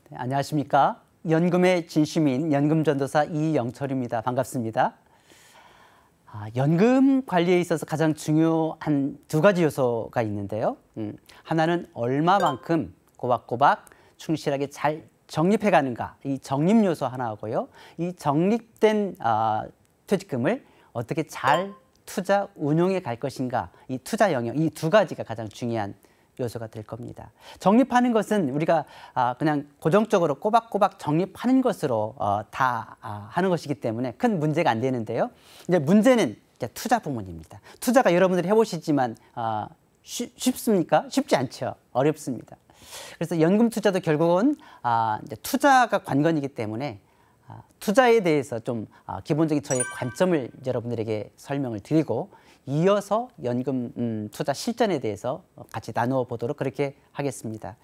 네, 안녕하십니까. 연금의 진심인 연금전도사 이영철입니다. 반갑습니다. 연금 관리에 있어서 가장 중요한 두 가지 요소가 있는데요. 하나는 얼마만큼 꼬박꼬박 충실하게 잘 적립해 가는가, 이 적립 요소 하나고요. 이 적립된 퇴직금을 어떻게 잘 투자 운용해 갈 것인가, 이 투자 영역, 이 두 가지가 가장 중요한 요소가 될 겁니다. 적립하는 것은 우리가 그냥 고정적으로 꼬박꼬박 적립하는 것으로 다 하는 것이기 때문에 큰 문제가 안 되는데요. 이제 문제는 이제 투자 부분입니다. 투자가 여러분들이 해보시지만 쉽습니까? 쉽지 않죠. 어렵습니다. 그래서 연금 투자도 결국은 이제 투자가 관건이기 때문에 투자에 대해서 좀 기본적인 저의 관점을 여러분들에게 설명을 드리고 이어서 연금 투자 실전에 대해서 같이 나누어 보도록 그렇게 하겠습니다.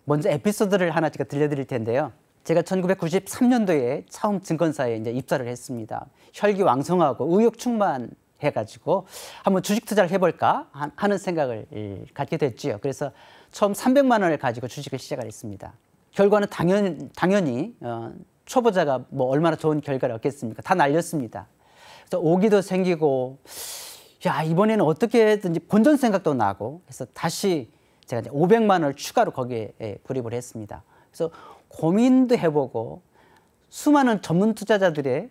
먼저 에피소드를 하나 제가 들려드릴 텐데요. 제가 1993년도에 처음 증권사에 이제 입사를 했습니다. 혈기왕성하고 의욕 충만해가지고 한번 주식 투자를 해볼까 하는 생각을 갖게 됐지요. 그래서 처음 300만 원을 가지고 주식을 시작을 했습니다. 결과는 당연히 초보자가 뭐 얼마나 좋은 결과를 얻겠습니까? 다 날렸습니다. 그래서 오기도 생기고 야, 이번에는 어떻게든지 본전 생각도 나고 해서 다시 제가 이제 500만 원을 추가로 거기에 불입을 했습니다. 그래서 고민도 해보고 수많은 전문가들의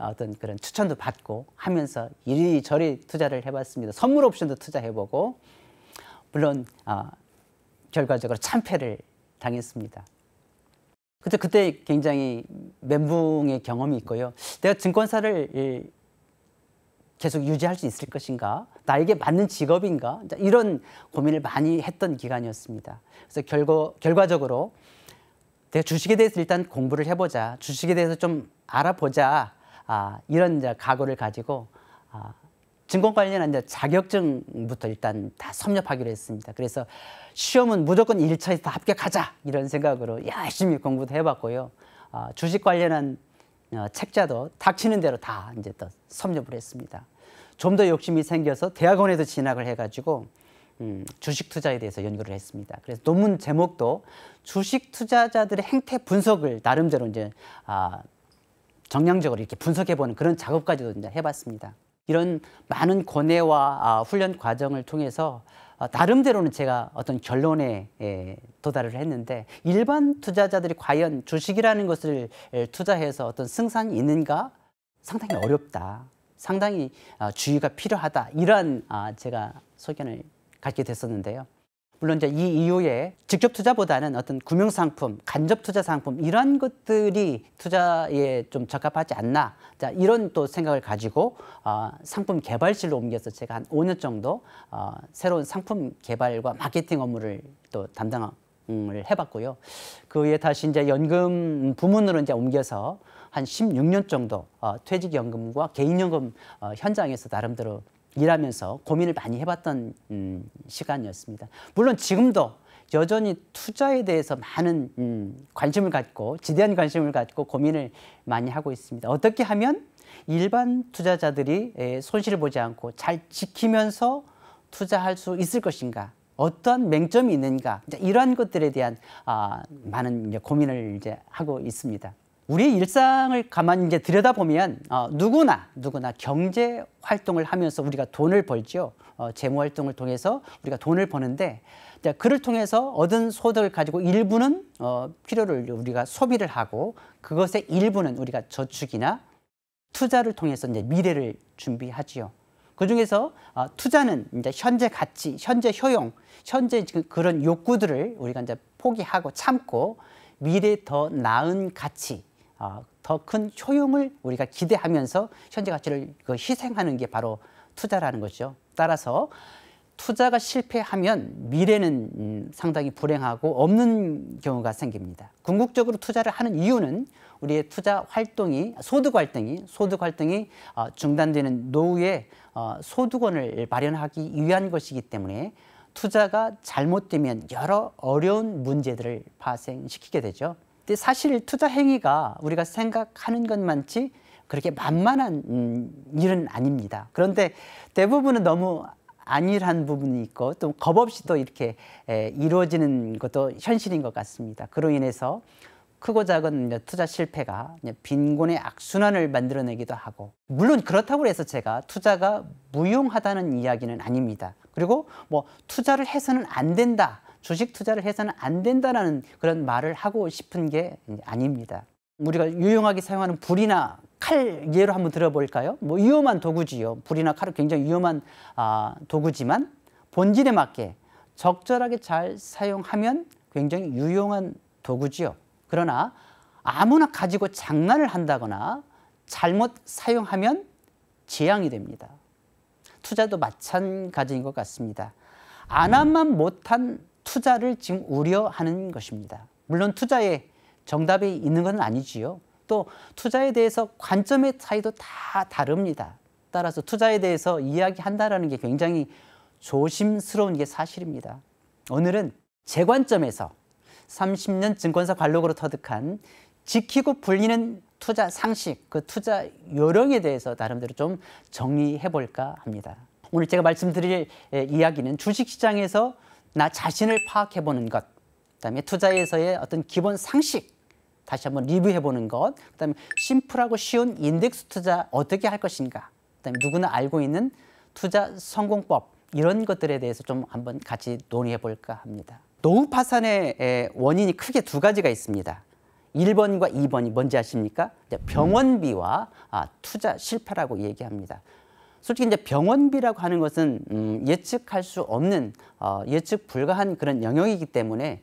어떤 그런 추천도 받고 하면서 이리저리 투자를 해봤습니다. 선물 옵션도 투자해보고 물론 결과적으로 참패를 당했습니다. 그때 굉장히 멘붕의 경험이 있고요. 내가 증권사를 계속 유지할 수 있을 것인가? 나에게 맞는 직업인가? 이런 고민을 많이 했던 기간이었습니다. 그래서 결과적으로 내가 주식에 대해서 일단 공부를 해보자. 주식에 대해서 좀 알아보자. 이런 각오를 가지고 증권 관련한 자격증부터 일단 다 섭렵하기로 했습니다. 그래서 시험은 무조건 1차에서 다 합격하자. 이런 생각으로 열심히 공부도 해봤고요. 주식 관련한 책자도 닥치는 대로 다 이제 또 섭렵을 했습니다. 좀 더 욕심이 생겨서 대학원에도 진학을 해가지고 주식 투자에 대해서 연구를 했습니다. 그래서 논문 제목도 주식 투자자들의 행태 분석을 나름대로 이제 정량적으로 이렇게 분석해보는 그런 작업까지도 이제 해봤습니다. 이런 많은 고뇌와 훈련 과정을 통해서 나름대로는 제가 어떤 결론에 도달을 했는데 일반 투자자들이 과연 주식이라는 것을 투자해서 어떤 승산이 있는가? 상당히 어렵다. 상당히 주의가 필요하다. 이러한 제가 소견을 갖게 됐었는데요. 물론 이제 이 이후에 직접 투자보다는 어떤 금융상품, 간접 투자 상품 이런 것들이 투자에 좀 적합하지 않나 이런 또 생각을 가지고 상품 개발실로 옮겨서 제가 한 5년 정도 새로운 상품 개발과 마케팅 업무를 또 담당을 해봤고요. 그 후에 다시 이제 연금 부문으로 이제 옮겨서 한 16년 정도 퇴직연금과 개인연금 현장에서 나름대로 일하면서 고민을 많이 해봤던 시간이었습니다. 물론 지금도 여전히 투자에 대해서 많은 관심을 갖고 지대한 관심을 갖고 고민을 많이 하고 있습니다. 어떻게 하면 일반 투자자들이 손실을 보지 않고 잘 지키면서 투자할 수 있을 것인가? 어떠한 맹점이 있는가? 이러한 것들에 대한 많은 이제 고민을 이제 하고 있습니다. 우리 일상을 가만히 이제 들여다보면 누구나 경제 활동을 하면서 우리가 돈을 벌죠. 재무 활동을 통해서 우리가 돈을 버는데 그를 통해서 얻은 소득을 가지고 일부는 필요를 우리가 소비를 하고 그것의 일부는 우리가 저축이나 투자를 통해서 이제 미래를 준비하지요. 그 중에서 투자는 이제 현재 가치, 현재 효용, 현재 그런 욕구들을 우리가 이제 포기하고 참고 미래에 더 나은 가치, 더 큰 효용을 우리가 기대하면서 현재 가치를 희생하는 게 바로 투자라는 거죠. 따라서 투자가 실패하면 미래는 상당히 불행하고 없는 경우가 생깁니다. 궁극적으로 투자를 하는 이유는 우리의 투자 활동이 소득 활동이 중단되는 노후에 소득원을 마련하기 위한 것이기 때문에 투자가 잘못되면 여러 어려운 문제들을 발생시키게 되죠. 근데 사실 투자 행위가 우리가 생각하는 것만치 그렇게 만만한 일은 아닙니다. 그런데 대부분은 너무 안일한 부분이 있고 또 겁 없이 또 이렇게 이루어지는 것도 현실인 것 같습니다. 그로 인해서 크고 작은 투자 실패가 빈곤의 악순환을 만들어내기도 하고, 물론 그렇다고 해서 제가 투자가 무용하다는 이야기는 아닙니다. 그리고 뭐 투자를 해서는 안 된다, 주식 투자를 해서는 안 된다라는 그런 말을 하고 싶은 게 아닙니다. 우리가 유용하게 사용하는 불이나 칼 예로 한번 들어볼까요? 뭐 위험한 도구지요. 불이나 칼은 굉장히 위험한 도구지만 본질에 맞게 적절하게 잘 사용하면 굉장히 유용한 도구지요. 그러나 아무나 가지고 장난을 한다거나 잘못 사용하면 재앙이 됩니다. 투자도 마찬가지인 것 같습니다. 안 하면 못한 투자를 지금 우려하는 것입니다. 물론 투자에 정답이 있는 건 아니지요. 또 투자에 대해서 관점의 차이도 다 다릅니다. 따라서 투자에 대해서 이야기한다는 게 굉장히 조심스러운 게 사실입니다. 오늘은 제 관점에서 30년 증권사 관록으로 터득한 지키고 불리는 투자 상식, 그 투자 요령에 대해서 나름대로 좀 정리해 볼까 합니다. 오늘 제가 말씀드릴 이야기는 주식시장에서 나 자신을 파악해 보는 것, 그다음에 투자에서의 어떤 기본 상식 다시 한번 리뷰해 보는 것, 그다음에 심플하고 쉬운 인덱스 투자 어떻게 할 것인가, 그다음에 누구나 알고 있는 투자 성공법, 이런 것들에 대해서 좀 한번 같이 논의해 볼까 합니다. 노후 파산의 원인이 크게 두 가지가 있습니다. 1번과 2번이 뭔지 아십니까? 병원비와 투자 실패라고 얘기합니다. 솔직히 이제 병원비라고 하는 것은 예측할 수 없는 예측 불가한 그런 영역이기 때문에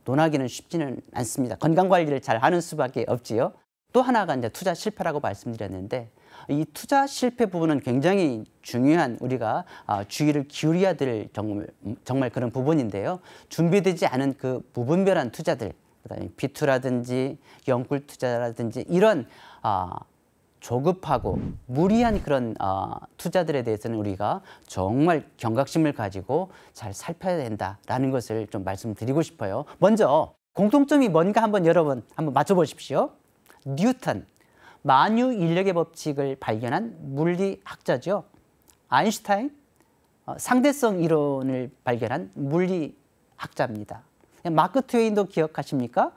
논하기는 쉽지는 않습니다. 건강 관리를 잘 하는 수밖에 없지요. 또 하나가 이제 투자 실패라고 말씀드렸는데, 이 투자 실패 부분은 굉장히 중요한, 우리가 주의를 기울여야 될 정말 그런 부분인데요. 준비되지 않은 그 부분별한 투자들, 그다음에 비투라든지 영꿀 투자라든지 이런 조급하고 무리한 그런 투자들에 대해서는 우리가 정말 경각심을 가지고 잘 살펴야 된다라는 것을 좀 말씀드리고 싶어요. 먼저 공통점이 뭔가 한번 여러분 한번 맞춰보십시오. 뉴턴, 만유 인력의 법칙을 발견한 물리학자죠. 아인슈타인, 상대성 이론을 발견한 물리학자입니다. 마크 트웨인도 기억하십니까?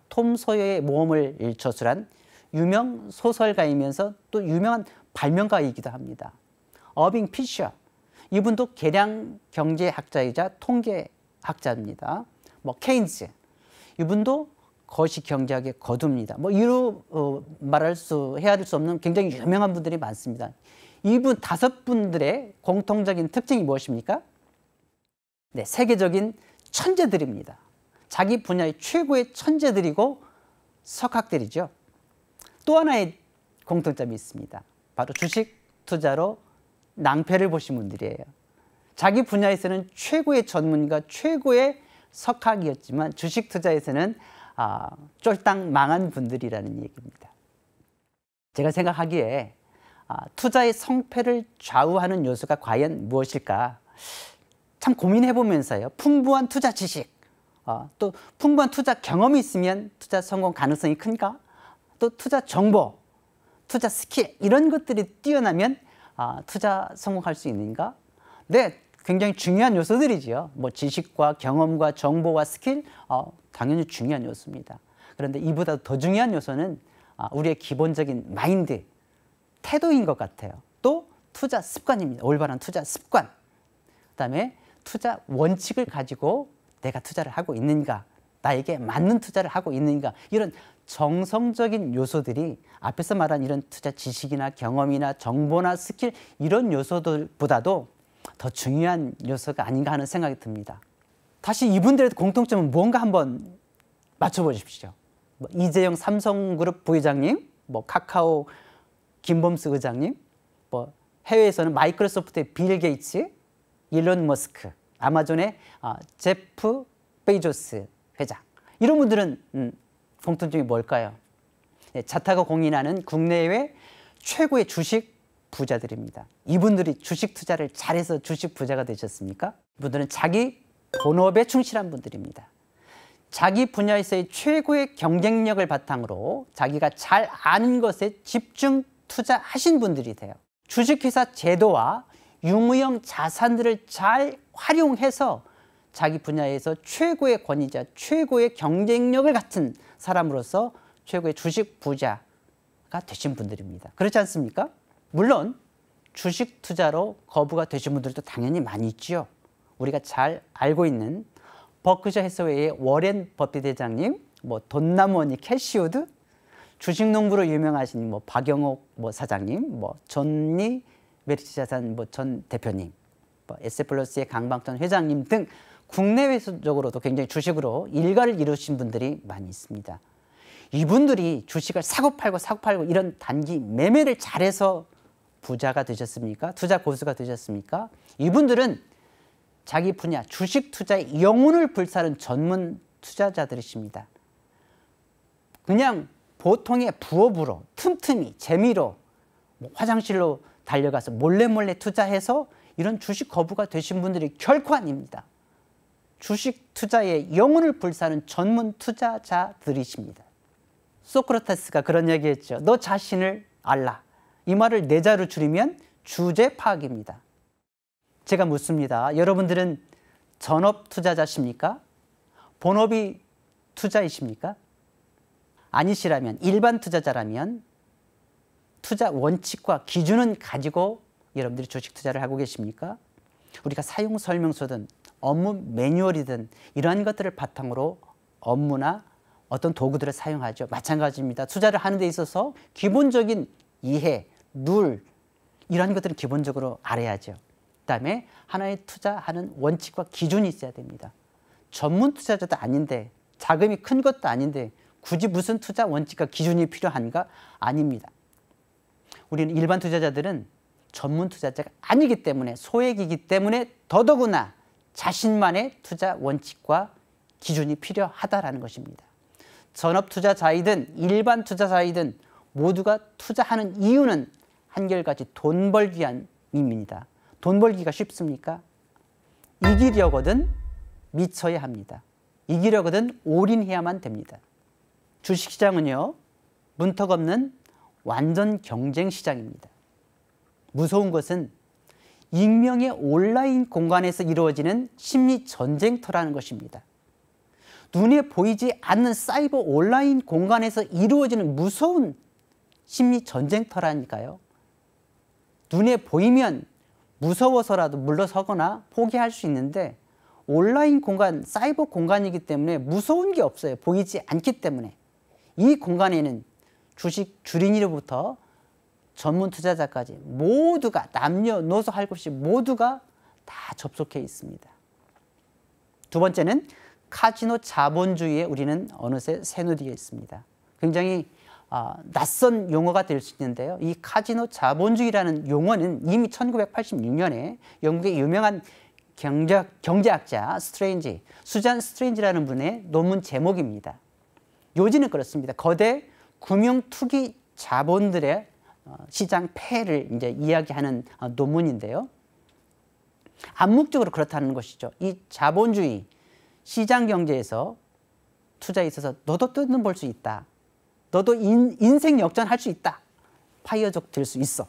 톰 소여의 모험을 저술한 유명 소설가이면서 또 유명한 발명가이기도 합니다. 어빙 피셔, 이분도 계량 경제학자이자 통계학자입니다. 뭐 케인즈, 이분도 거시 경제학의 거두입니다. 뭐 이루 헤아릴 수 없는 굉장히 유명한 분들이 많습니다. 이분 5분들의 공통적인 특징이 무엇입니까? 네, 세계적인 천재들입니다. 자기 분야의 최고의 천재들이고 석학들이죠. 또 하나의 공통점이 있습니다. 바로 주식 투자로 낭패를 보신 분들이에요. 자기 분야에서는 최고의 전문가, 최고의 석학이었지만 주식 투자에서는 쫄딱 망한 분들이라는 얘기입니다. 제가 생각하기에 투자의 성패를 좌우하는 요소가 과연 무엇일까 참 고민해보면서요. 풍부한 투자 지식, 또 풍부한 투자 경험이 있으면 투자 성공 가능성이 큰가? 또 투자 정보, 투자 스킬, 이런 것들이 뛰어나면 투자 성공할 수 있는가? 네, 굉장히 중요한 요소들이지요. 뭐 지식과 경험과 정보와 스킬, 당연히 중요한 요소입니다. 그런데 이보다 더 중요한 요소는 우리의 기본적인 마인드, 태도인 것 같아요. 또 투자 습관입니다. 올바른 투자 습관. 그다음에 투자 원칙을 가지고 내가 투자를 하고 있는가, 나에게 맞는 투자를 하고 있는가, 이런 정성적인 요소들이 앞에서 말한 이런 투자 지식이나 경험이나 정보나 스킬, 이런 요소들보다도 더 중요한 요소가 아닌가 하는 생각이 듭니다. 다시 이분들의 공통점은 뭔가 한번 맞춰보십시오. 뭐 이재용 삼성그룹 부회장님, 뭐 카카오 김범수 의장님, 뭐 해외에서는 마이크로소프트의 빌 게이츠, 일론 머스크, 아마존의 제프 베이조스 회장, 이런 분들은 공통점이 뭘까요? 자타가 공인하는 국내외 최고의 주식 부자들입니다. 이분들이 주식 투자를 잘해서 주식 부자가 되셨습니까? 이분들은 자기 본업에 충실한 분들입니다. 자기 분야에서의 최고의 경쟁력을 바탕으로 자기가 잘 아는 것에 집중 투자하신 분들이 돼요. 주식회사 제도와 유무형 자산들을 잘 활용해서 자기 분야에서 최고의 권위자, 최고의 경쟁력을 갖춘 사람으로서 최고의 주식 부자가 되신 분들입니다. 그렇지 않습니까? 물론 주식 투자로 거부가 되신 분들도 당연히 많이 있죠. 우리가 잘 알고 있는 버크셔 해서웨이의 워렌 버핏 회장님, 돈나무언니 캐시우드, 주식 농부로 유명하신 박영옥 사장님, 존니 메리츠 자산 전 대표님, 에세플러스의 강방천 회장님 등 국내외적으로도 굉장히 주식으로 일가를 이루신 분들이 많이 있습니다. 이분들이 주식을 사고 팔고 이런 단기 매매를 잘해서 부자가 되셨습니까? 투자 고수가 되셨습니까? 이분들은 자기 분야 주식 투자의 영혼을 불사른 전문 투자자들이십니다. 그냥 보통의 부업으로 틈틈이 재미로 화장실로 달려가서 몰래 투자해서 이런 주식 거부가 되신 분들이 결코 아닙니다. 주식 투자의 영혼을 불사는 전문 투자자들이십니다. 소크라테스가 그런 얘기했죠. 너 자신을 알라. 이 말을 네 자로 줄이면 주제 파악입니다. 제가 묻습니다. 여러분들은 전업 투자자십니까? 본업이 투자이십니까? 아니시라면, 일반 투자자라면 투자 원칙과 기준은 가지고 여러분들이 주식 투자를 하고 계십니까? 우리가 사용 설명서든 업무 매뉴얼이든 이러한 것들을 바탕으로 업무나 어떤 도구들을 사용하죠. 마찬가지입니다. 투자를 하는 데 있어서 기본적인 이해, 룰 이러한 것들은 기본적으로 알아야죠. 그다음에 하나의 투자하는 원칙과 기준이 있어야 됩니다. 전문 투자자도 아닌데 자금이 큰 것도 아닌데 굳이 무슨 투자 원칙과 기준이 필요한가? 아닙니다. 우리는 일반 투자자들은 전문 투자자가 아니기 때문에 소액이기 때문에 더더구나 자신만의 투자 원칙과 기준이 필요하다라는 것입니다. 전업 투자자이든 일반 투자자이든 모두가 투자하는 이유는 한결같이 돈 벌기 위함입니다. 돈 벌기가 쉽습니까? 이기려거든 미쳐야 합니다. 이기려거든 올인해야만 됩니다. 주식시장은요, 문턱 없는 완전 경쟁 시장입니다. 무서운 것은 익명의 온라인 공간에서 이루어지는 심리 전쟁터라는 것입니다. 눈에 보이지 않는 사이버 온라인 공간에서 이루어지는 무서운 심리 전쟁터라니까요. 눈에 보이면 무서워서라도 물러서거나 포기할 수 있는데 온라인 공간, 사이버 공간이기 때문에 무서운 게 없어요. 보이지 않기 때문에. 이 공간에는 주식 주린이로부터 전문 투자자까지 모두가 남녀노소 할 것 없이 모두가 다 접속해 있습니다. 두 번째는 카지노 자본주의에 우리는 어느새 새누리에 있습니다. 굉장히 낯선 용어가 될 수 있는데요. 이 카지노 자본주의라는 용어는 이미 1986년에 영국의 유명한 경제학자 수잔 스트레인지라는 분의 논문 제목입니다. 요지는 그렇습니다. 거대 금융 투기 자본들의 시장 폐해를 이제 이야기하는 논문인데요. 암묵적으로 그렇다는 것이죠. 이 자본주의 시장 경제에서 투자에 있어서 너도 뜯는 볼 수 있다. 너도 인생 역전할 수 있다. 파이어족 될 수 있어.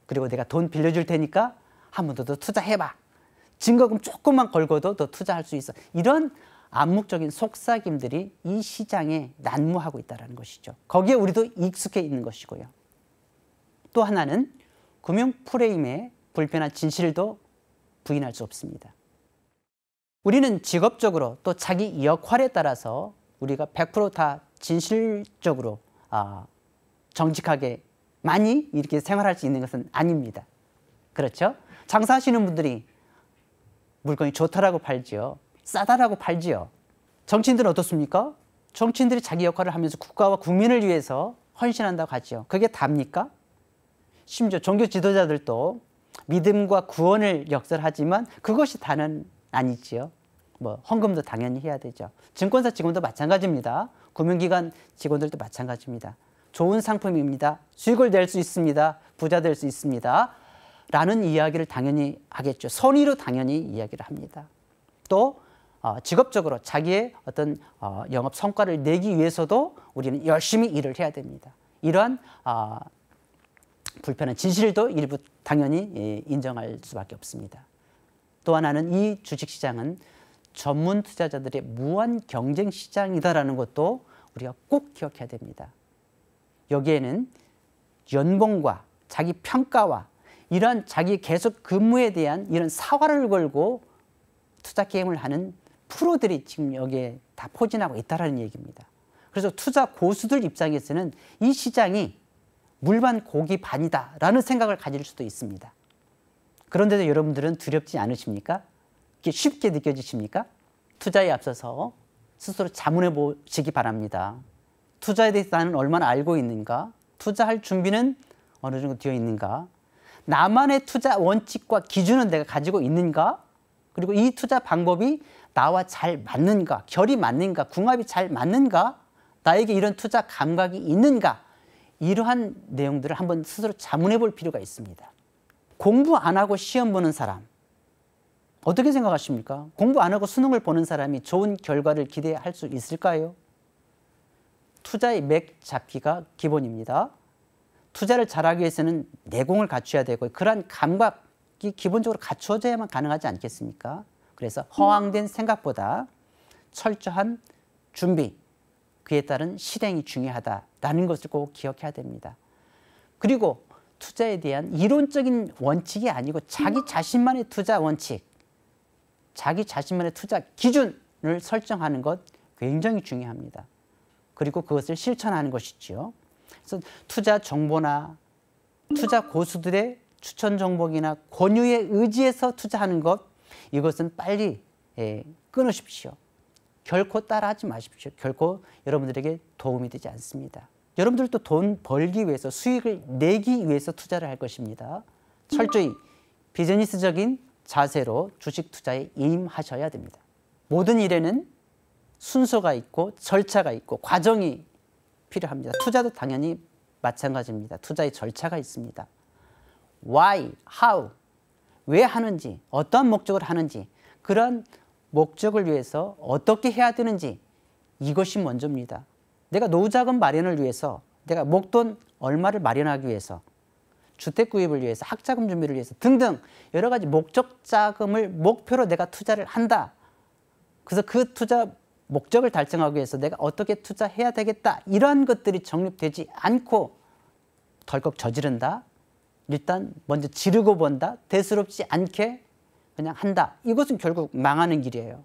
그리고 내가 돈 빌려줄 테니까 한 번 더 투자해봐. 증거금 조금만 걸고도 더 투자할 수 있어. 이런 암묵적인 속삭임들이 이 시장에 난무하고 있다는 것이죠. 거기에 우리도 익숙해 있는 것이고요. 또 하나는 금융 프레임의 불편한 진실도 부인할 수 없습니다. 우리는 직업적으로 또 자기 역할에 따라서 우리가 100% 다 진실적으로 정직하게 많이 이렇게 생활할 수 있는 것은 아닙니다. 그렇죠? 장사하시는 분들이 물건이 좋다라고 팔지요. 싸다라고 팔지요. 정치인들은 어떻습니까? 정치인들이 자기 역할을 하면서 국가와 국민을 위해서 헌신한다고 하죠. 그게 답니까? 심지어 종교 지도자들도 믿음과 구원을 역설하지만 그것이 다는 아니지요. 헌금도 당연히 해야 되죠. 증권사 직원도 마찬가지입니다. 금융기관 직원들도 마찬가지입니다. 좋은 상품입니다. 수익을 낼 수 있습니다. 부자 될 수 있습니다. 라는 이야기를 당연히 하겠죠. 선의로 당연히 이야기를 합니다. 또 직업적으로 자기의 어떤 영업 성과를 내기 위해서도 우리는 열심히 일을 해야 됩니다. 이러한 불편한 진실도 일부 당연히 인정할 수밖에 없습니다. 또 하나는 이 주식시장은 전문 투자자들의 무한 경쟁 시장이다라는 것도 우리가 꼭 기억해야 됩니다. 여기에는 연봉과 자기 평가와 이러한 자기 계속 근무에 대한 이런 사활을 걸고 투자 게임을 하는 프로들이 지금 여기에 다 포진하고 있다는 얘기입니다. 그래서 투자 고수들 입장에서는 이 시장이 물반 고기 반이다라는 생각을 가질 수도 있습니다. 그런데도 여러분들은 두렵지 않으십니까? 이게 쉽게 느껴지십니까? 투자에 앞서서 스스로 자문해 보시기 바랍니다. 투자에 대해서 나는 얼마나 알고 있는가? 투자할 준비는 어느 정도 되어 있는가? 나만의 투자 원칙과 기준은 내가 가지고 있는가? 그리고 이 투자 방법이 나와 잘 맞는가? 결이 맞는가? 궁합이 잘 맞는가? 나에게 이런 투자 감각이 있는가? 이러한 내용들을 한번 스스로 자문해 볼 필요가 있습니다. 공부 안 하고 시험 보는 사람 어떻게 생각하십니까? 공부 안 하고 수능을 보는 사람이 좋은 결과를 기대할 수 있을까요? 투자의 맥 잡기가 기본입니다. 투자를 잘하기 위해서는 내공을 갖춰야 되고 그러한 감각이 기본적으로 갖추어져야만 가능하지 않겠습니까? 그래서 허황된 생각보다 철저한 준비, 그에 따른 실행이 중요하다라는 것을 꼭 기억해야 됩니다. 그리고 투자에 대한 이론적인 원칙이 아니고 자기 자신만의 투자 원칙, 자기 자신만의 투자 기준을 설정하는 것 굉장히 중요합니다. 그리고 그것을 실천하는 것이지요. 그래서 투자 정보나 투자 고수들의 추천 정보이나 권유에 의지해서 투자하는 것, 이것은 빨리 끊으십시오. 결코 따라하지 마십시오. 결코 여러분들에게 도움이 되지 않습니다. 여러분들도 돈 벌기 위해서, 수익을 내기 위해서 투자를 할 것입니다. 철저히 비즈니스적인 자세로 주식 투자에 임하셔야 됩니다. 모든 일에는 순서가 있고 절차가 있고 과정이 필요합니다. 투자도 당연히 마찬가지입니다. 투자의 절차가 있습니다. Why, how, 왜 하는지, 어떤 목적을 하는지, 그런 목적을 위해서 어떻게 해야 되는지, 이것이 먼저입니다. 내가 노후자금 마련을 위해서, 내가 목돈 얼마를 마련하기 위해서, 주택 구입을 위해서, 학자금 준비를 위해서 등등 여러 가지 목적 자금을 목표로 내가 투자를 한다. 그래서 그 투자 목적을 달성하기 위해서 내가 어떻게 투자해야 되겠다. 이러한 것들이 정립되지 않고 덜컥 저지른다. 일단 먼저 지르고 본다. 대수롭지 않게 그냥 한다. 이것은 결국 망하는 길이에요.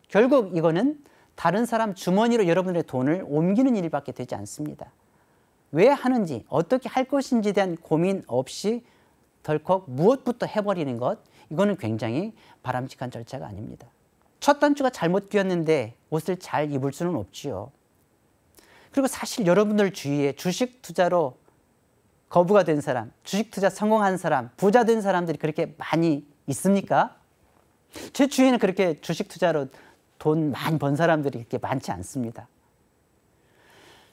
결국 이거는 다른 사람 주머니로 여러분들의 돈을 옮기는 일밖에 되지 않습니다. 왜 하는지, 어떻게 할 것인지에 대한 고민 없이 덜컥 무엇부터 해버리는 것, 이거는 굉장히 바람직한 절차가 아닙니다. 첫 단추가 잘못 끼었는데 옷을 잘 입을 수는 없지요. 그리고 사실 여러분들 주위에 주식 투자로 거부가 된 사람, 주식 투자 성공한 사람, 부자 된 사람들이 그렇게 많이 있습니까? 제 주위에는 그렇게 주식 투자로 돈 많이 번 사람들이 그렇게 많지 않습니다.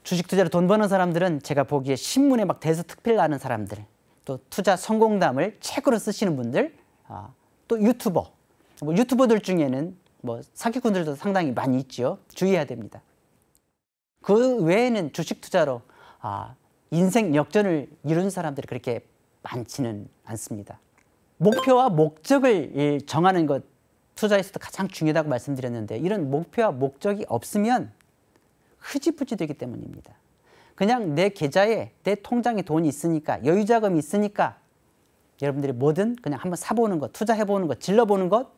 주식 투자로 돈 버는 사람들은 제가 보기에 신문에 막 대서특필 나는 사람들, 또 투자 성공담을 책으로 쓰시는 분들, 또 유튜버, 유튜버들 중에는 사기꾼들도 상당히 많이 있죠. 주의해야 됩니다. 그 외에는 주식 투자로 인생 역전을 이룬 사람들이 그렇게 많지는 않습니다. 목표와 목적을 정하는 것, 투자에서도 가장 중요하다고 말씀드렸는데, 이런 목표와 목적이 없으면 흐지부지 되기 때문입니다. 그냥 내 계좌에, 내 통장에 돈이 있으니까, 여유자금이 있으니까 여러분들이 뭐든 그냥 한번 사보는 것, 투자해보는 것, 질러보는 것,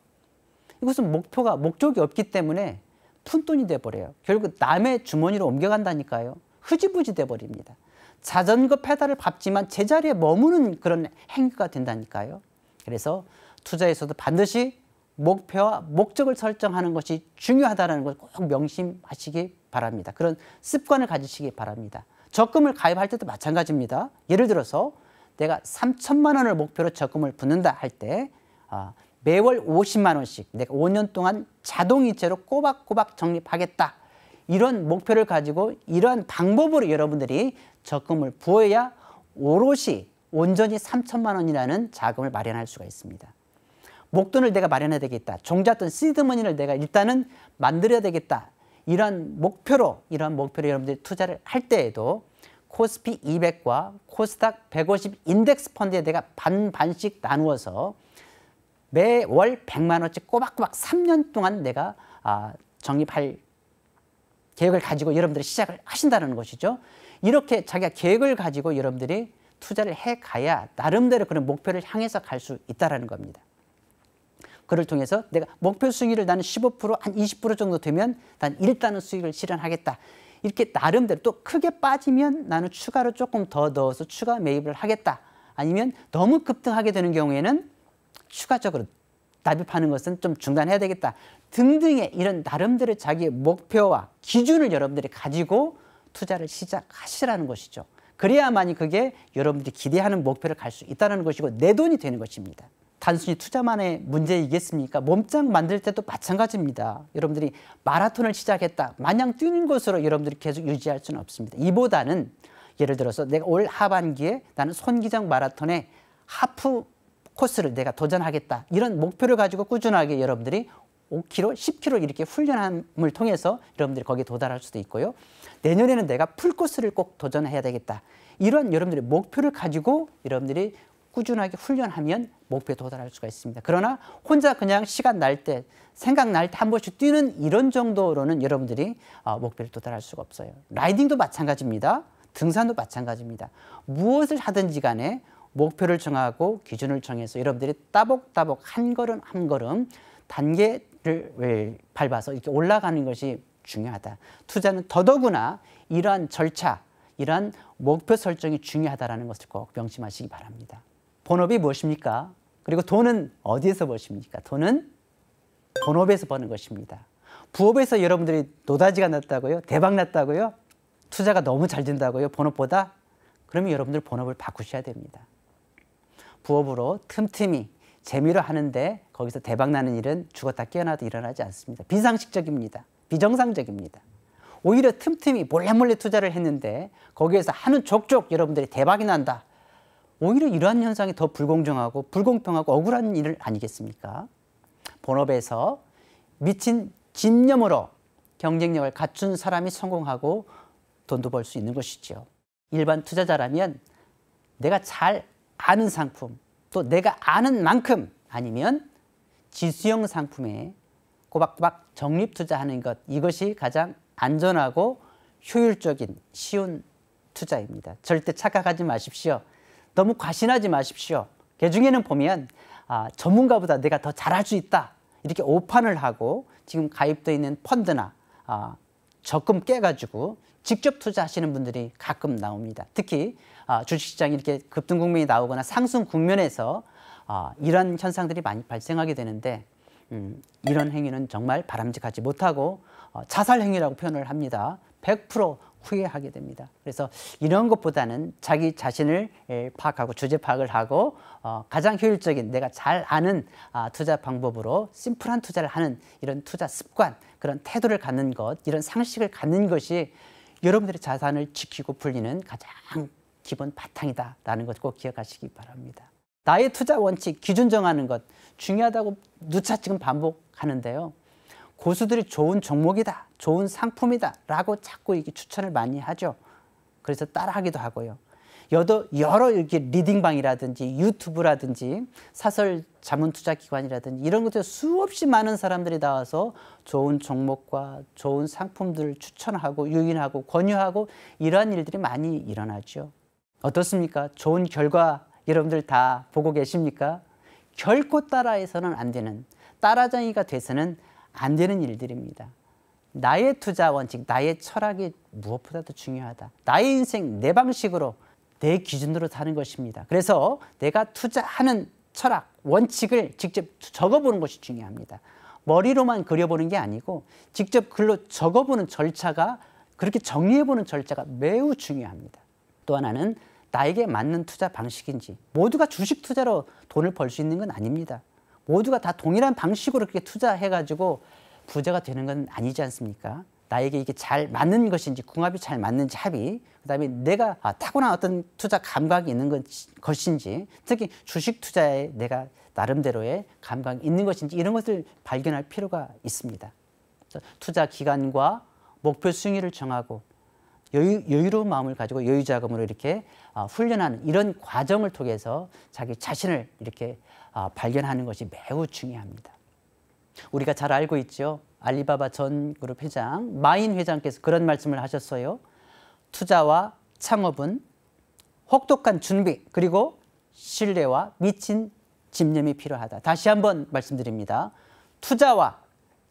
이것은 목적이 없기 때문에 푼돈이 돼버려요. 결국 남의 주머니로 옮겨간다니까요. 흐지부지 돼버립니다. 자전거 페달을 밟지만 제자리에 머무는 그런 행위가 된다니까요. 그래서 투자에서도 반드시 목표와 목적을 설정하는 것이 중요하다는 걸 꼭 명심하시기 바랍니다. 그런 습관을 가지시기 바랍니다. 적금을 가입할 때도 마찬가지입니다. 예를 들어서 내가 3천만 원을 목표로 적금을 붓는다 할 때 매월 50만 원씩 내가 5년 동안 자동이체로 꼬박꼬박 적립하겠다. 이런 목표를 가지고 이러한 방법으로 여러분들이 적금을 부어야 오롯이 온전히 3천만 원이라는 자금을 마련할 수가 있습니다. 목돈을 내가 마련해야 되겠다. 종잣돈 시드머니를 내가 일단은 만들어야 되겠다. 이러한 목표로 여러분들이 투자를 할 때에도 코스피 200과 코스닥 150 인덱스 펀드에 내가 반씩 나누어서 매월 100만 원씩 꼬박꼬박 3년 동안 내가 적립할 계획을 가지고 여러분들이 시작을 하신다는 것이죠. 이렇게 자기가 계획을 가지고 여러분들이 투자를 해가야 나름대로 그런 목표를 향해서 갈 수 있다는 겁니다. 그를 통해서 내가 목표 수익률을 나는 15%, 한 20% 정도 되면 난 일단은 수익을 실현하겠다. 이렇게 나름대로 또 크게 빠지면 나는 추가로 조금 더 넣어서 추가 매입을 하겠다. 아니면 너무 급등하게 되는 경우에는 추가적으로 납입하는 것은 좀 중단해야 되겠다. 등등의 이런 나름대로 자기의 목표와 기준을 여러분들이 가지고 투자를 시작하시라는 것이죠. 그래야만이 그게 여러분들이 기대하는 목표를 갈 수 있다는 것이고 내 돈이 되는 것입니다. 단순히 투자만의 문제이겠습니까? 몸짱 만들 때도 마찬가지입니다. 여러분들이 마라톤을 시작했다. 마냥 뛰는 것으로 여러분들이 계속 유지할 수는 없습니다. 이보다는 예를 들어서 내가 올 하반기에 나는 손기정 마라톤의 하프 코스를 내가 도전하겠다. 이런 목표를 가지고 꾸준하게 여러분들이 5km, 10km 이렇게 훈련함을 통해서 여러분들이 거기에 도달할 수도 있고요. 내년에는 내가 풀코스를 꼭 도전해야 되겠다. 이런 여러분들의 목표를 가지고 여러분들이 꾸준하게 훈련하면 목표에 도달할 수가 있습니다. 그러나 혼자 그냥 시간 날 때, 생각날 때 한 번씩 뛰는 이런 정도로는 여러분들이 목표를 도달할 수가 없어요. 라이딩도 마찬가지입니다. 등산도 마찬가지입니다. 무엇을 하든지 간에 목표를 정하고 기준을 정해서 여러분들이 따복따복 한 걸음 한 걸음 단계를 밟아서 이렇게 올라가는 것이 중요하다. 투자는 더더구나 이러한 절차, 이러한 목표 설정이 중요하다는 것을 꼭 명심하시기 바랍니다. 본업이 무엇입니까? 그리고 돈은 어디에서 버십니까? 돈은 본업에서 버는 것입니다. 부업에서 여러분들이 노다지가 났다고요? 대박 났다고요? 투자가 너무 잘 된다고요? 본업보다? 그러면 여러분들 본업을 바꾸셔야 됩니다. 부업으로 틈틈이 재미로 하는데 거기서 대박 나는 일은 죽었다 깨어나도 일어나지 않습니다. 비상식적입니다. 비정상적입니다. 오히려 틈틈이 몰래 투자를 했는데 거기에서 하는 족족 여러분들이 대박이 난다. 오히려 이러한 현상이 더 불공정하고 불공평하고 억울한 일 아니겠습니까? 본업에서 미친 집념으로 경쟁력을 갖춘 사람이 성공하고 돈도 벌 수 있는 것이죠. 일반 투자자라면 내가 잘 아는 상품, 또 내가 아는 만큼 아니면 지수형 상품에 꼬박꼬박 적립 투자하는 것, 이것이 가장 안전하고 효율적인 쉬운 투자입니다. 절대 착각하지 마십시오. 너무 과신하지 마십시오. 개중에는 보면 전문가보다 내가 더 잘할 수 있다. 이렇게 오판을 하고 지금 가입되어 있는 펀드나 적금 깨가지고 직접 투자하시는 분들이 가끔 나옵니다. 특히 주식시장이 이렇게 급등 국면이 나오거나 상승 국면에서 이런 현상들이 많이 발생하게 되는데 이런 행위는 정말 바람직하지 못하고 자살 행위라고 표현을 합니다. 100% 후회하게 됩니다. 그래서 이런 것보다는 자기 자신을 파악하고 주제 파악을 하고 가장 효율적인 내가 잘 아는 투자 방법으로 심플한 투자를 하는 이런 투자 습관, 그런 태도를 갖는 것, 이런 상식을 갖는 것이 여러분들의 자산을 지키고 불리는 가장 기본 바탕이다라는 것 꼭 기억하시기 바랍니다. 나의 투자 원칙, 기준 정하는 것 중요하다고 누차 지금 반복하는데요. 고수들이 좋은 종목이다, 좋은 상품이다 라고 자꾸 이렇게 추천을 많이 하죠. 그래서 따라하기도 하고요. 여러 이렇게 리딩방이라든지 유튜브라든지 사설 자문투자기관이라든지 이런 것들 수없이 많은 사람들이 나와서 좋은 종목과 좋은 상품들을 추천하고 유인하고 권유하고 이러한 일들이 많이 일어나죠. 어떻습니까? 좋은 결과 여러분들 다 보고 계십니까? 결코 따라해서는 안 되는, 따라쟁이가 돼서는 안 되는 일들입니다. 나의 투자 원칙, 나의 철학이 무엇보다도 중요하다. 나의 인생 내 방식으로 내 기준으로 사는 것입니다. 그래서 내가 투자하는 철학, 원칙을 직접 적어보는 것이 중요합니다. 머리로만 그려보는 게 아니고 직접 글로 적어보는 절차가, 그렇게 정리해보는 절차가 매우 중요합니다. 또 하나는 나에게 맞는 투자 방식인지, 모두가 주식 투자로 돈을 벌 수 있는 건 아닙니다. 모두가 다 동일한 방식으로 그렇게 투자해가지고 부자가 되는 건 아니지 않습니까? 나에게 이게 잘 맞는 것인지, 궁합이 잘 맞는지 합의, 그 다음에 내가 타고난 어떤 투자 감각이 있는 것인지, 특히 주식 투자에 내가 나름대로의 감각이 있는 것인지 이런 것을 발견할 필요가 있습니다. 투자 기간과 목표 수익률을 정하고 여유로운 마음을 가지고 여유자금으로 이렇게 훈련하는 이런 과정을 통해서 자기 자신을 이렇게 발견하는 것이 매우 중요합니다. 우리가 잘 알고 있죠. 알리바바 전 그룹 회장 마인 회장께서 그런 말씀을 하셨어요. 투자와 창업은 혹독한 준비 그리고 신뢰와 미친 집념이 필요하다. 다시 한번 말씀드립니다. 투자와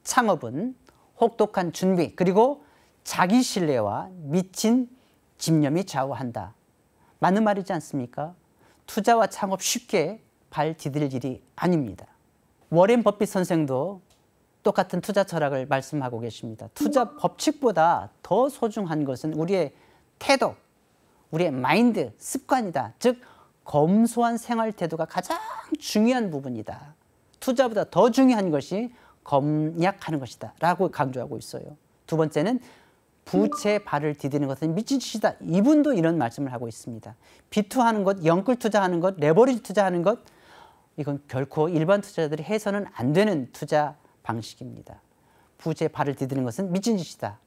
창업은 혹독한 준비 그리고 자기 신뢰와 미친 집념이 좌우한다. 맞는 말이지 않습니까? 투자와 창업 쉽게 발 디딜 일이 아닙니다. 워렌 버핏 선생도 똑같은 투자 철학을 말씀하고 계십니다. 투자 법칙보다 더 소중한 것은 우리의 태도, 우리의 마인드, 습관이다. 즉 검소한 생활 태도가 가장 중요한 부분이다. 투자보다 더 중요한 것이 검약하는 것이다 라고 강조하고 있어요. 두 번째는 부채에 발을 디디는 것은 미친 짓이다. 이분도 이런 말씀을 하고 있습니다. 비투하는 것, 영끌 투자하는 것, 레버리지 투자하는 것 이건 결코 일반 투자자들이 해서는 안 되는 투자 방식입니다. 부채에 발을 디디는 것은 미친 짓이다.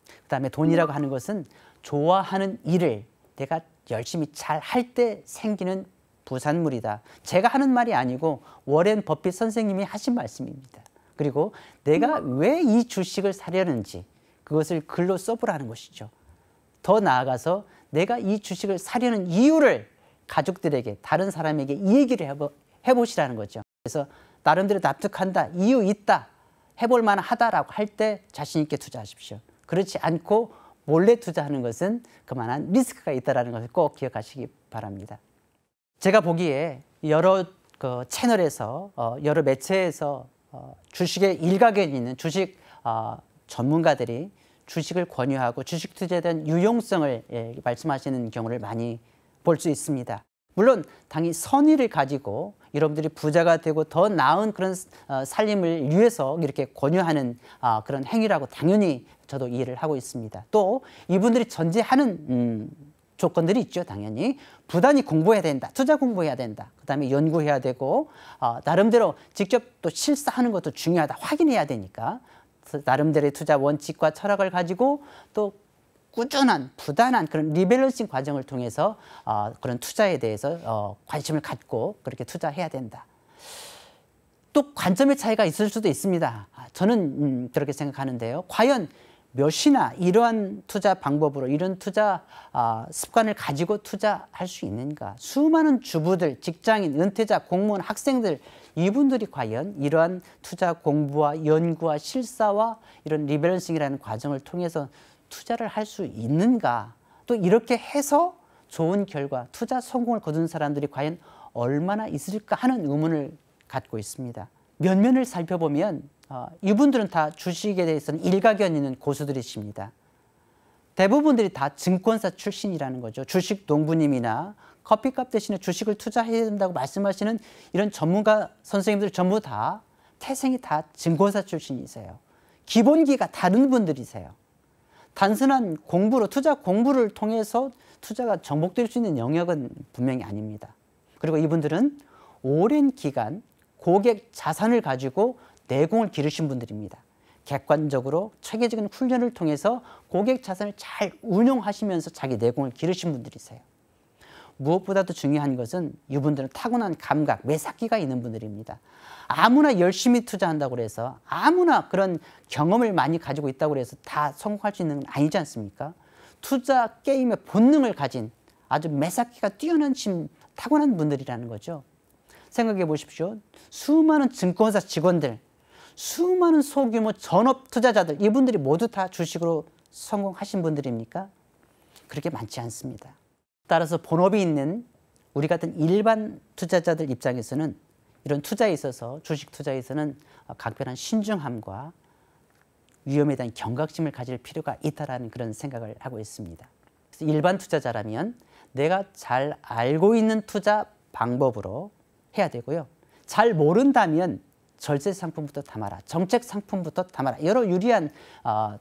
그 다음에 돈이라고 하는 것은 좋아하는 일을 내가 열심히 잘 할 때 생기는 부산물이다. 제가 하는 말이 아니고 워렌 버핏 선생님이 하신 말씀입니다. 그리고 내가 왜 이 주식을 사려는지 그것을 글로 써보라는 것이죠. 더 나아가서 내가 이 주식을 사려는 이유를 가족들에게 다른 사람에게 이 얘기를 해보시라는 거죠. 그래서 나름대로 납득한다, 이유 있다, 해볼 만하다라고 할 때 자신 있게 투자하십시오. 그렇지 않고 몰래 투자하는 것은 그만한 리스크가 있다는 것을 꼭 기억하시기 바랍니다. 제가 보기에 여러 채널에서 여러 매체에서 주식에 일가견이 있는 주식 전문가들이 주식을 권유하고 주식 투자에 대한 유용성을 말씀하시는 경우를 많이 볼 수 있습니다. 물론 당연히 선의를 가지고 여러분들이 부자가 되고 더 나은 그런 살림을 위해서 이렇게 권유하는 그런 행위라고 당연히 저도 이해를 하고 있습니다. 또 이분들이 전제하는 조건들이 있죠. 당연히 부단히 공부해야 된다. 투자 공부해야 된다. 그 다음에 연구해야 되고 나름대로 직접 또 실사하는 것도 중요하다. 확인해야 되니까 나름대로의 투자 원칙과 철학을 가지고 또 꾸준한 부단한 그런 리밸런싱 과정을 통해서 그런 투자에 대해서 관심을 갖고 그렇게 투자해야 된다. 또 관점의 차이가 있을 수도 있습니다. 저는 그렇게 생각하는데요. 과연 몇이나 이러한 투자 방법으로 이런 투자 습관을 가지고 투자할 수 있는가? 수많은 주부들, 직장인, 은퇴자, 공무원, 학생들 이분들이 과연 이러한 투자 공부와 연구와 실사와 이런 리밸런싱이라는 과정을 통해서 투자를 할 수 있는가? 또 이렇게 해서 좋은 결과, 투자 성공을 거둔 사람들이 과연 얼마나 있을까 하는 의문을 갖고 있습니다. 면면을 살펴보면 이분들은 다 주식에 대해서는 일가견 있는 고수들이십니다. 대부분들이 다 증권사 출신이라는 거죠. 주식 농부님이나 커피값 대신에 주식을 투자해야 된다고 말씀하시는 이런 전문가 선생님들 전부 다 태생이 다 증권사 출신이세요. 기본기가 다른 분들이세요. 단순한 공부로 투자 공부를 통해서 투자가 정복될 수 있는 영역은 분명히 아닙니다. 그리고 이분들은 오랜 기간 고객 자산을 가지고 내공을 기르신 분들입니다. 객관적으로 체계적인 훈련을 통해서 고객 자산을 잘 운용하시면서 자기 내공을 기르신 분들이세요. 무엇보다도 중요한 것은 이분들은 타고난 감각, 매사기가 있는 분들입니다. 아무나 열심히 투자한다고 해서 아무나 그런 경험을 많이 가지고 있다고 해서 다 성공할 수 있는 건 아니지 않습니까? 투자 게임의 본능을 가진 아주 매사기가 뛰어난 타고난 분들이라는 거죠. 생각해 보십시오. 수많은 증권사 직원들, 수많은 소규모 전업 투자자들 이분들이 모두 다 주식으로 성공하신 분들입니까? 그렇게 많지 않습니다. 따라서 본업이 있는 우리 같은 일반 투자자들 입장에서는 이런 투자에 있어서 주식 투자에서는 각별한 신중함과 위험에 대한 경각심을 가질 필요가 있다는 그런 생각을 하고 있습니다. 그래서 일반 투자자라면 내가 잘 알고 있는 투자 방법으로 해야 되고요. 잘 모른다면 절세 상품부터 담아라. 정책 상품부터 담아라. 여러 유리한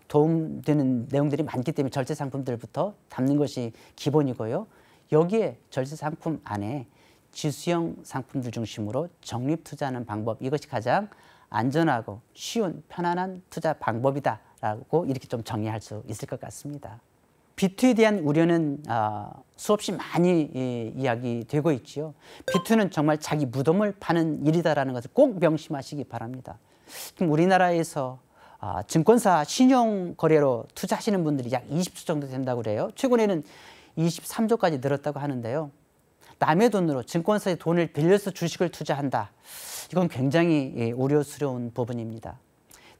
도움되는 내용들이 많기 때문에 절세 상품들부터 담는 것이 기본이고요. 여기에 절세 상품 안에 지수형 상품들 중심으로 적립 투자하는 방법 이것이 가장 안전하고 쉬운 편안한 투자 방법이다 투자라고 이렇게 좀 정의할 수 있을 것 같습니다. B2에 대한 우려는 수없이 많이 이야기되고 있지요. B2는 정말 자기 무덤을 파는 일이다라는 것을 꼭 명심하시기 바랍니다. 지금 우리나라에서 증권사 신용거래로 투자하시는 분들이 약 20조 정도 된다고 그래요. 최근에는 23조까지 늘었다고 하는데요. 남의 돈으로 증권사의 돈을 빌려서 주식을 투자한다. 이건 굉장히 우려스러운 부분입니다.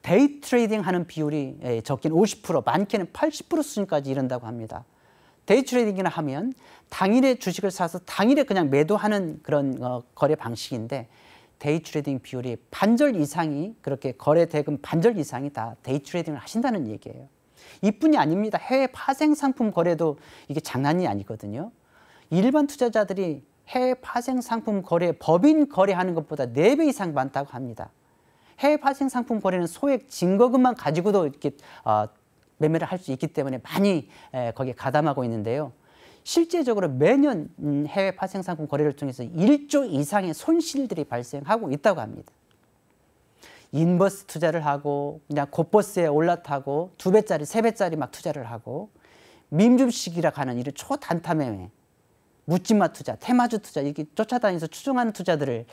데이 트레이딩 하는 비율이 적게는 50%, 많게는 80% 수준까지 이른다고 합니다. 데이 트레이딩이나 하면 당일에 주식을 사서 당일에 그냥 매도하는 그런 거래 방식인데 데이 트레이딩 비율이 반절 이상이 그렇게 거래 대금 반절 이상이 다 데이 트레이딩을 하신다는 얘기예요. 이뿐이 아닙니다. 해외 파생 상품 거래도 이게 장난이 아니거든요. 일반 투자자들이 해외 파생 상품 거래, 법인 거래하는 것보다 4배 이상 많다고 합니다. 해외 파생 상품 거래는 소액 증거금만 가지고도 이렇게 매매를 할 수 있기 때문에 많이 거기에 가담하고 있는데요. 실제적으로 매년 해외 파생 상품 거래를 통해서 1조 이상의 손실들이 발생하고 있다고 합니다. 인버스 투자를 하고 그냥 곧버스에 올라타고 2배짜리, 3배짜리 막 투자를 하고 밈주식이라고 하는 이런 초단타 매매, 묻지마 투자, 테마주 투자 이렇게 쫓아다니면서 추종하는 투자들을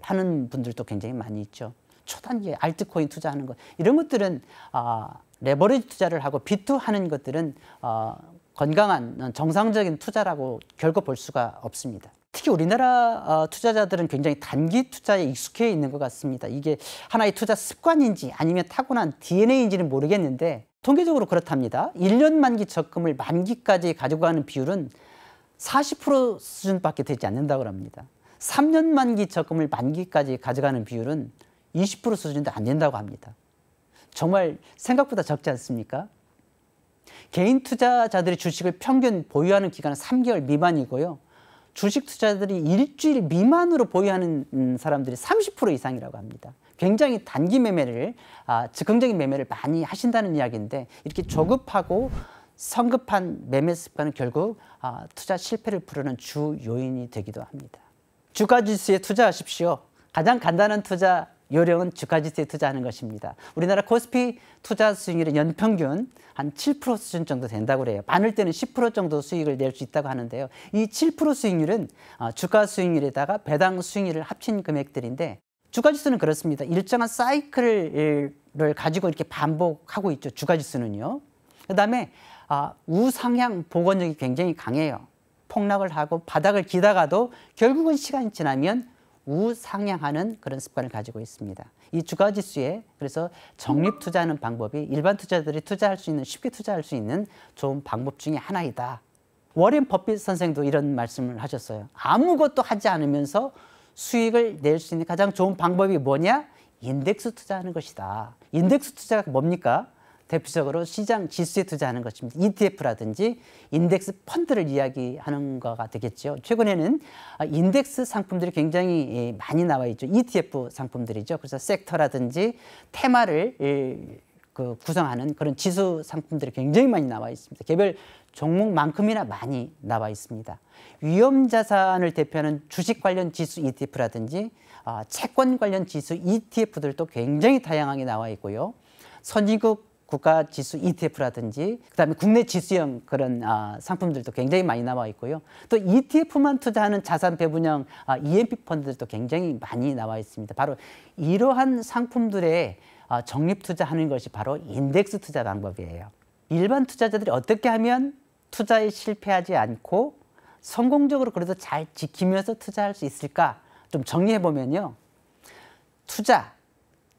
하는 분들도 굉장히 많이 있죠. 초단기에 알트코인 투자하는 것 이런 것들은 레버리지 투자를 하고 B2 하는 것들은 건강한 정상적인 투자라고 결코 볼 수가 없습니다. 특히 우리나라 투자자들은 굉장히 단기 투자에 익숙해 있는 것 같습니다. 이게 하나의 투자 습관인지 아니면 타고난 DNA인지는 모르겠는데 통계적으로 그렇답니다. 1년 만기 적금을 만기까지 가지고 가는 비율은 40% 수준밖에 되지 않는다고 합니다. 3년 만기 적금을 만기까지 가져가는 비율은 20% 수준도 안 된다고 합니다. 정말 생각보다 적지 않습니까? 개인 투자자들이 주식을 평균 보유하는 기간은 3개월 미만이고요. 주식 투자자들이 일주일 미만으로 보유하는 사람들이 30% 이상이라고 합니다. 굉장히 단기 매매를, 즉흥적인 매매를 많이 하신다는 이야기인데 이렇게 조급하고 성급한 매매 습관은 결국 투자 실패를 부르는 주 요인이 되기도 합니다. 주가지수에 투자하십시오. 가장 간단한 투자 요령은 주가지수에 투자하는 것입니다. 우리나라 코스피 투자 수익률은 연평균 한 7% 수준 정도 된다고 그래요. 많을 때는 10% 정도 수익을 낼 수 있다고 하는데요. 이 7% 수익률은 주가 수익률에다가 배당 수익률을 합친 금액들인데 주가지수는 그렇습니다. 일정한 사이클을 가지고 이렇게 반복하고 있죠. 주가지수는요. 그다음에 우상향 복원력이 굉장히 강해요. 폭락을 하고 바닥을 기다가도 결국은 시간이 지나면 우상향하는 그런 습관을 가지고 있습니다. 이 주가지수에 그래서 적립 투자하는 방법이 일반 투자자들이 투자할 수 있는 쉽게 투자할 수 있는 좋은 방법 중에 하나이다. 워렌 버핏 선생도 이런 말씀을 하셨어요. 아무것도 하지 않으면서 수익을 낼 수 있는 가장 좋은 방법이 뭐냐? 인덱스 투자하는 것이다. 인덱스 투자가 뭡니까? 대표적으로 시장 지수에 투자하는 것입니다. ETF라든지 인덱스 펀드를 이야기하는 거가 되겠죠. 최근에는 인덱스 상품들이 굉장히 많이 나와 있죠. ETF 상품들이죠. 그래서 섹터라든지 테마를 구성하는 그런 지수 상품들이 굉장히 많이 나와 있습니다. 개별 종목만큼이나 많이 나와 있습니다. 위험 자산을 대표하는 주식 관련 지수 ETF라든지 채권 관련 지수 ETF들도 굉장히 다양하게 나와 있고요. 선진국 국가 지수 ETF라든지 그다음에 국내 지수형 그런 상품들도 굉장히 많이 나와 있고요. 또 ETF만 투자하는 자산 배분형 EMP 펀드들도 굉장히 많이 나와 있습니다. 바로 이러한 상품들에 적립 투자하는 것이 바로 인덱스 투자 방법이에요. 일반 투자자들이 어떻게 하면 투자에 실패하지 않고 성공적으로 그래도 잘 지키면서 투자할 수 있을까? 좀 정리해 보면요. 투자,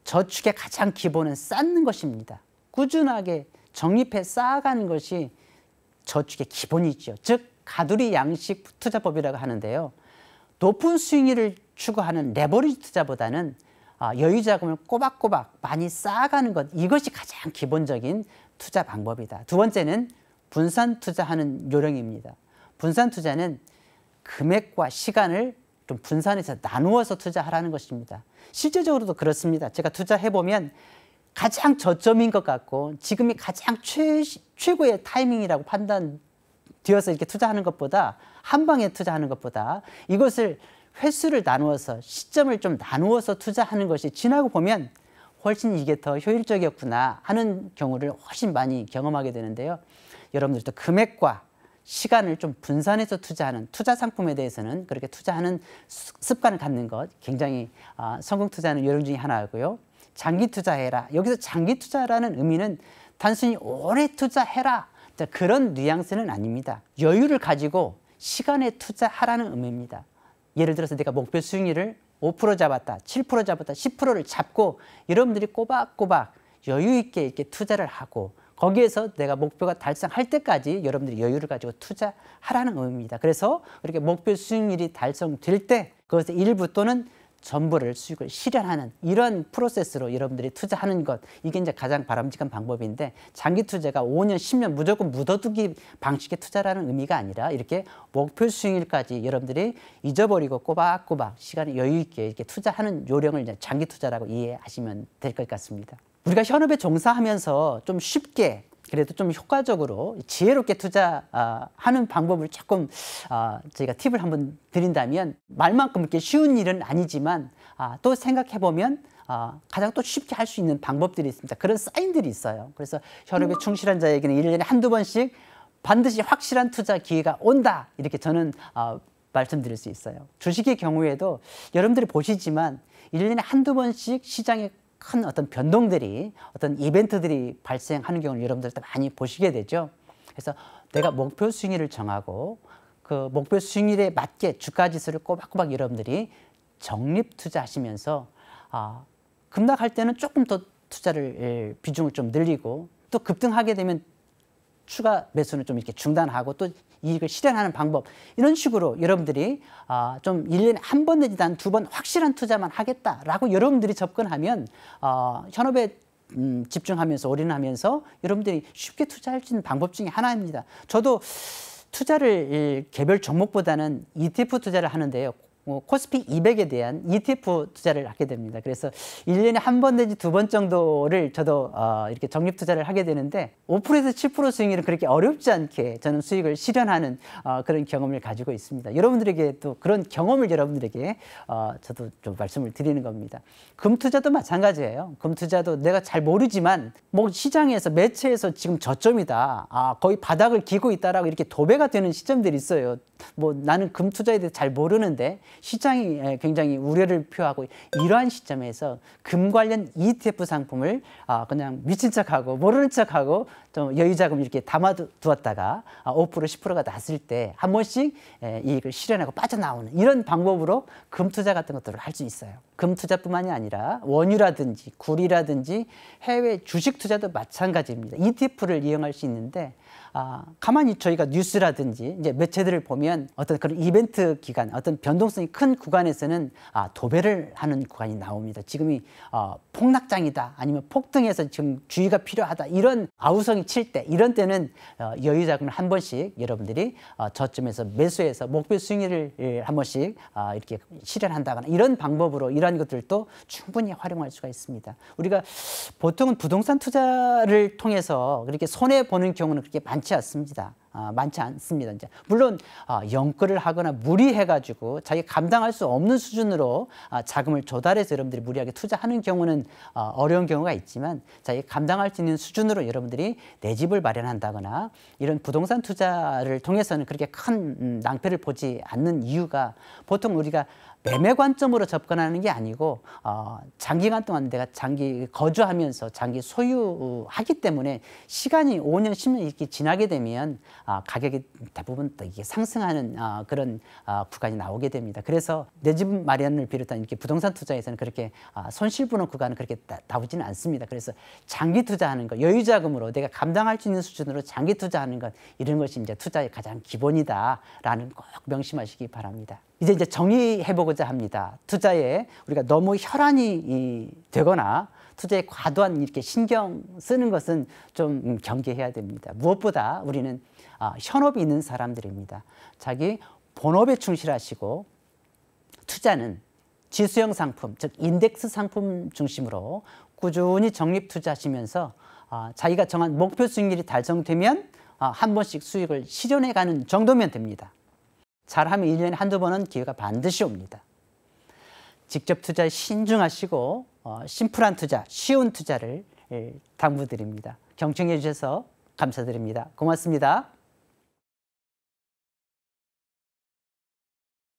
저축의 가장 기본은 쌓는 것입니다. 꾸준하게 적립해 쌓아가는 것이 저축의 기본이죠. 즉 가두리 양식 투자법이라고 하는데요. 높은 수익률을 추구하는 레버리지 투자보다는 여유 자금을 꼬박꼬박 많이 쌓아가는 것, 이것이 가장 기본적인 투자 방법이다. 두 번째는 분산 투자하는 요령입니다. 분산 투자는 금액과 시간을 좀 분산해서 나누어서 투자하라는 것입니다. 실제적으로도 그렇습니다. 제가 투자해보면 가장 저점인 것 같고 지금이 가장 최고의 타이밍이라고 판단되어서 이렇게 투자하는 것보다 한 방에 투자하는 것보다 이것을 횟수를 나누어서 시점을 좀 나누어서 투자하는 것이 지나고 보면 훨씬 이게 더 효율적이었구나 하는 경우를 훨씬 많이 경험하게 되는데요. 여러분들도 금액과 시간을 좀 분산해서 투자하는 투자 상품에 대해서는 그렇게 투자하는 습관을 갖는 것 굉장히 성공 투자하는 요령 중에 하나고요. 장기 투자해라. 여기서 장기 투자라는 의미는 단순히 오래 투자해라 그런 뉘앙스는 아닙니다. 여유를 가지고 시간에 투자하라는 의미입니다. 예를 들어서 내가 목표 수익률을 5% 잡았다, 7% 잡았다, 10%를 잡고 여러분들이 꼬박꼬박 여유 있게 이렇게 투자를 하고 거기에서 내가 목표가 달성할 때까지 여러분들이 여유를 가지고 투자하라는 의미입니다. 그래서 그렇게 목표 수익률이 달성될 때 그것의 일부 또는 전부를 수익을 실현하는 이런 프로세스로 여러분들이 투자하는 것, 이게 이제 가장 바람직한 방법인데, 장기 투자가 5년, 10년 무조건 묻어두기 방식의 투자라는 의미가 아니라 이렇게 목표 수익률까지 여러분들이 잊어버리고 꼬박꼬박 시간에 여유 있게 이렇게 투자하는 요령을 이제 장기 투자라고 이해하시면 될 것 같습니다. 우리가 현업에 종사하면서 좀 쉽게 그래도 좀 효과적으로 지혜롭게 투자하는 방법을 조금 저희가 팁을 한번 드린다면, 말만큼 이렇게 쉬운 일은 아니지만 또 생각해 보면 가장 또 쉽게 할 수 있는 방법들이 있습니다. 그런 사인들이 있어요. 그래서 현업에 충실한 자에게는 1년에 한두 번씩 반드시 확실한 투자 기회가 온다, 이렇게 저는 말씀드릴 수 있어요. 주식의 경우에도 여러분들이 보시지만 1년에 한두 번씩 시장에 큰 어떤 변동들이, 어떤 이벤트들이 발생하는 경우를 여러분들도 많이 보시게 되죠. 그래서 내가 목표 수익률을 정하고 그 목표 수익률에 맞게 주가 지수를 꼬박꼬박 여러분들이 적립 투자하시면서 급락할 때는 조금 더 투자를 비중을 좀 늘리고, 또 급등하게 되면 추가 매수는 좀 이렇게 중단하고 또 이익을 실현하는 방법, 이런 식으로 여러분들이 좀 1년에 한 번 내지 한 두 번 확실한 투자만 하겠다라고 여러분들이 접근하면 현업에 집중하면서 올인하면서 여러분들이 쉽게 투자할 수 있는 방법 중에 하나입니다. 저도 투자를 개별 종목보다는 ETF 투자를 하는데요. 코스피 200에 대한 ETF 투자를 하게 됩니다. 그래서 1년에 한 번 내지 두 번 정도를 저도 이렇게 적립 투자를 하게 되는데 5%에서 7% 수익률은 그렇게 어렵지 않게 저는 수익을 실현하는 그런 경험을 가지고 있습니다. 여러분들에게 또 그런 경험을 여러분들에게 저도 좀 말씀을 드리는 겁니다. 금 투자도 마찬가지예요. 금 투자도 내가 잘 모르지만 뭐 시장에서 매체에서 지금 저점이다, 거의 바닥을 기고 있다라고 이렇게 도배가 되는 시점들이 있어요. 뭐 나는 금 투자에 대해 잘 모르는데 시장이 굉장히 우려를 표하고, 이러한 시점에서 금 관련 ETF 상품을 그냥 미친 척하고 모르는 척하고 좀 여유자금 이렇게 담아두었다가 5% 10%가 났을 때 한 번씩 이익을 실현하고 빠져나오는 이런 방법으로 금 투자 같은 것들을 할 수 있어요. 금 투자뿐만이 아니라 원유라든지 구리라든지 해외 주식 투자도 마찬가지입니다. ETF를 이용할 수 있는데, 가만히 저희가 뉴스라든지 이제 매체들을 보면 어떤 그런 이벤트 기간, 어떤 변동성이 큰 구간에서는 도배를 하는 구간이 나옵니다. 지금이 폭락장이다, 아니면 폭등해서 지금 주의가 필요하다, 이런 아우성이 칠 때, 이런 때는 여유 자금을 한 번씩 여러분들이 저점에서 매수해서 목표 수익률을 한 번씩 이렇게 실현한다거나, 이런 방법으로 이러한 것들도 충분히 활용할 수가 있습니다. 우리가 보통은 부동산 투자를 통해서 그렇게 손해 보는 경우는 그렇게 많지 않습니다. 많지 않습니다. 이제 물론 연끌을 하거나 무리해가지고 자기 감당할 수 없는 수준으로 자금을 조달해서 여러분들이 무리하게 투자하는 경우는 어려운 경우가 있지만, 자기 감당할 수 있는 수준으로 여러분들이 내 집을 마련한다거나 이런 부동산 투자를 통해서는 그렇게 큰 낭패를 보지 않는 이유가, 보통 우리가 매매 관점으로 접근하는 게 아니고 장기간 동안 내가 장기 거주하면서 장기 소유하기 때문에 시간이 5년, 10년 이렇게 지나게 되면 가격이 대부분 또 이게 상승하는 그런 구간이 나오게 됩니다. 그래서 내 집 마련을 비롯한 이렇게 부동산 투자에서는 그렇게 손실 보는 구간은 그렇게 나오지는 않습니다. 그래서 장기 투자하는 것, 여유 자금으로 내가 감당할 수 있는 수준으로 장기 투자하는 것, 이런 것이 이제 투자의 가장 기본이다라는 꼭 명심하시기 바랍니다. 이제 정의해보고자 합니다. 투자에 우리가 너무 혈안이 되거나 투자에 과도한 이렇게 신경 쓰는 것은 좀 경계해야 됩니다. 무엇보다 우리는 현업이 있는 사람들입니다. 자기 본업에 충실하시고, 투자는 지수형 상품, 즉 인덱스 상품 중심으로 꾸준히 적립 투자하시면서 자기가 정한 목표 수익률이 달성되면 한 번씩 수익을 실현해가는 정도면 됩니다. 잘하면 1년에 한두 번은 기회가 반드시 옵니다. 직접 투자에 신중하시고 심플한 투자, 쉬운 투자를 당부드립니다. 경청해 주셔서 감사드립니다. 고맙습니다.